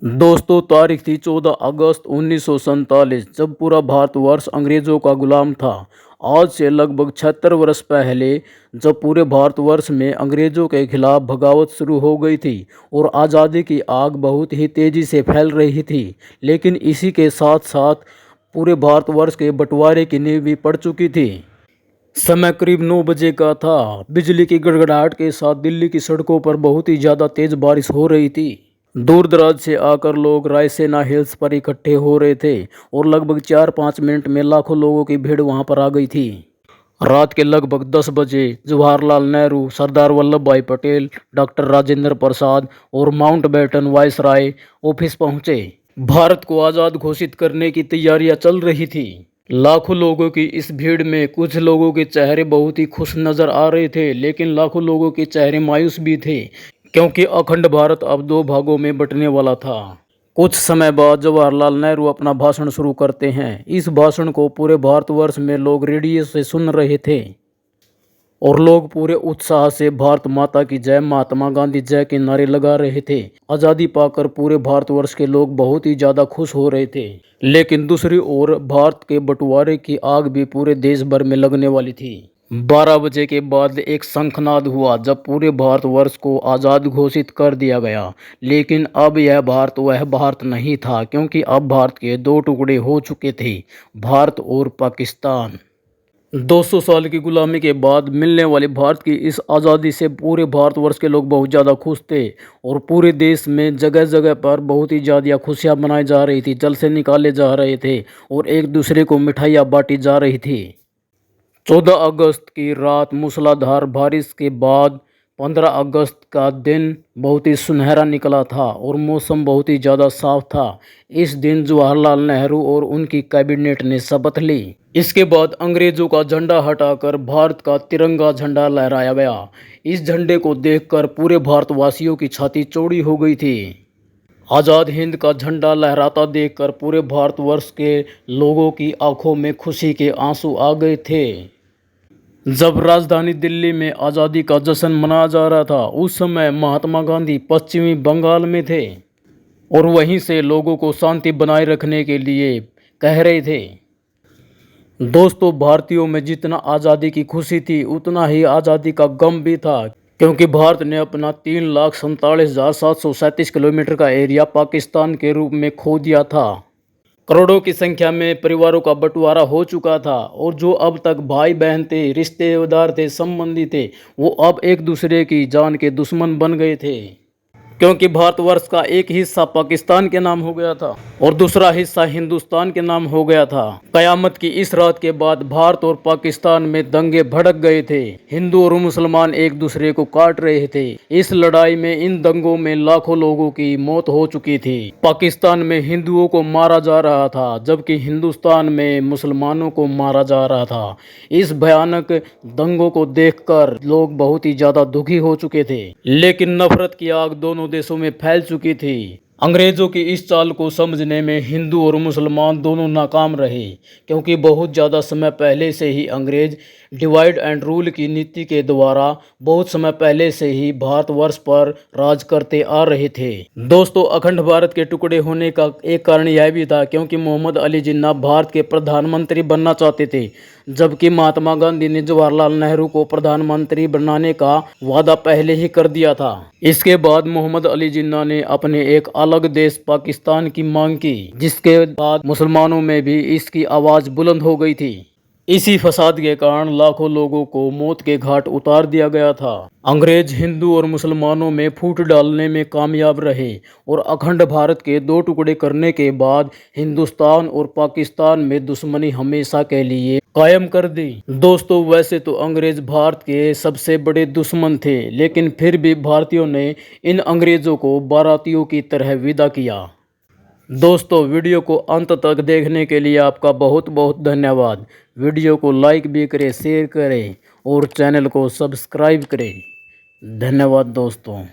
दोस्तों, तारीख थी 14 अगस्त 1947, जब पूरा भारतवर्ष अंग्रेज़ों का गुलाम था। आज से लगभग 76 वर्ष पहले, जब पूरे भारतवर्ष में अंग्रेज़ों के खिलाफ बगावत शुरू हो गई थी और आज़ादी की आग बहुत ही तेज़ी से फैल रही थी, लेकिन इसी के साथ साथ पूरे भारतवर्ष के बंटवारे की नींव भी पड़ चुकी थी। समय करीब 9 बजे का था। बिजली की गड़गड़ाहट के साथ दिल्ली की सड़कों पर बहुत ही ज़्यादा तेज़ बारिश हो रही थी। दूर दराज से आकर लोग रायसेना हिल्स पर इकट्ठे हो रहे थे और लगभग 4-5 मिनट में लाखों लोगों की भीड़ वहां पर आ गई थी। रात के लगभग 10 बजे जवाहरलाल नेहरू, सरदार वल्लभ भाई पटेल, डॉक्टर राजेंद्र प्रसाद और माउंटबेटन वायसराय ऑफिस पहुंचे। भारत को आज़ाद घोषित करने की तैयारियां चल रही थी। लाखों लोगों की इस भीड़ में कुछ लोगों के चेहरे बहुत ही खुश नजर आ रहे थे, लेकिन लाखों लोगों के चेहरे मायूस भी थे, क्योंकि अखंड भारत अब 2 भागों में बंटने वाला था। कुछ समय बाद जवाहरलाल नेहरू अपना भाषण शुरू करते हैं। इस भाषण को पूरे भारतवर्ष में लोग रेडियो से सुन रहे थे और लोग पूरे उत्साह से भारत माता की जय, महात्मा गांधी जय के नारे लगा रहे थे। आज़ादी पाकर पूरे भारतवर्ष के लोग बहुत ही ज़्यादा खुश हो रहे थे, लेकिन दूसरी ओर भारत के बंटवारे की आग भी पूरे देश भर में लगने वाली थी। 12 बजे के बाद एक शंखनाद हुआ, जब पूरे भारतवर्ष को आज़ाद घोषित कर दिया गया। लेकिन अब यह भारत वह भारत नहीं था, क्योंकि अब भारत के 2 टुकड़े हो चुके थे, भारत और पाकिस्तान। 200 साल की गुलामी के बाद मिलने वाली भारत की इस आज़ादी से पूरे भारतवर्ष के लोग बहुत ज़्यादा खुश थे और पूरे देश में जगह जगह पर बहुत ही ज़्यादा खुशियाँ मनाई जा रही थी, जलसे निकाले जा रहे थे और एक दूसरे को मिठाइयाँ बांटी जा रही थी। 14 अगस्त की रात मूसलाधार बारिश के बाद 15 अगस्त का दिन बहुत ही सुनहरा निकला था और मौसम बहुत ही ज़्यादा साफ था। इस दिन जवाहरलाल नेहरू और उनकी कैबिनेट ने शपथ ली। इसके बाद अंग्रेज़ों का झंडा हटाकर भारत का तिरंगा झंडा लहराया गया। इस झंडे को देखकर पूरे भारतवासियों की छाती चौड़ी हो गई थी। आज़ाद हिंद का झंडा लहराता देखकर पूरे भारतवर्ष के लोगों की आंखों में खुशी के आंसू आ गए थे। जब राजधानी दिल्ली में आज़ादी का जश्न मनाया जा रहा था, उस समय महात्मा गांधी पश्चिमी बंगाल में थे और वहीं से लोगों को शांति बनाए रखने के लिए कह रहे थे। दोस्तों, भारतीयों में जितना आज़ादी की खुशी थी, उतना ही आज़ादी का गम भी था, क्योंकि भारत ने अपना 3,47,737 किलोमीटर का एरिया पाकिस्तान के रूप में खो दिया था। करोड़ों की संख्या में परिवारों का बंटवारा हो चुका था और जो अब तक भाई बहन थे, रिश्तेदार थे, संबंधी थे, वो अब एक दूसरे की जान के दुश्मन बन गए थे, क्योंकि भारतवर्ष का एक हिस्सा पाकिस्तान के नाम हो गया था और दूसरा हिस्सा हिंदुस्तान के नाम हो गया था। कयामत की इस रात के बाद भारत और पाकिस्तान में दंगे भड़क गए थे। हिंदू और मुसलमान एक दूसरे को काट रहे थे। इस लड़ाई में, इन दंगों में लाखों लोगों की मौत हो चुकी थी। पाकिस्तान में हिंदुओं को मारा जा रहा था, जबकि हिंदुस्तान में मुसलमानों को मारा जा रहा था। इस भयानक दंगों को देखकर लोग बहुत ही ज्यादा दुखी हो चुके थे, लेकिन नफरत की आग दोनों देशों में फैल चुकी थी। अंग्रेजों की इस चाल को समझने में हिंदू और मुसलमान दोनों नाकाम रहे, क्योंकि बहुत ज़्यादा समय पहले से ही अंग्रेज डिवाइड एंड रूल की नीति के द्वारा बहुत समय पहले से ही भारतवर्ष पर राज करते आ रहे थे। दोस्तों, अखंड भारत के टुकड़े होने का एक कारण यह भी था, क्योंकि मोहम्मद अली जिन्ना भारत के प्रधानमंत्री बनना चाहते थे, जबकि महात्मा गांधी ने जवाहरलाल नेहरू को प्रधानमंत्री बनाने का वादा पहले ही कर दिया था। इसके बाद मोहम्मद अली जिन्ना ने अपने एक अलग देश पाकिस्तान की मांग की, जिसके बाद मुसलमानों में भी इसकी आवाज़ बुलंद हो गई थी। इसी फसाद के कारण लाखों लोगों को मौत के घाट उतार दिया गया था। अंग्रेज हिंदू और मुसलमानों में फूट डालने में कामयाब रहे और अखंड भारत के 2 टुकड़े करने के बाद हिंदुस्तान और पाकिस्तान में दुश्मनी हमेशा के लिए कायम कर दी। दोस्तों, वैसे तो अंग्रेज भारत के सबसे बड़े दुश्मन थे, लेकिन फिर भी भारतीयों ने इन अंग्रेजों को बारातियों की तरह विदा किया। दोस्तों, वीडियो को अंत तक देखने के लिए आपका बहुत बहुत धन्यवाद। वीडियो को लाइक भी करें, शेयर करें और चैनल को सब्सक्राइब करें। धन्यवाद दोस्तों।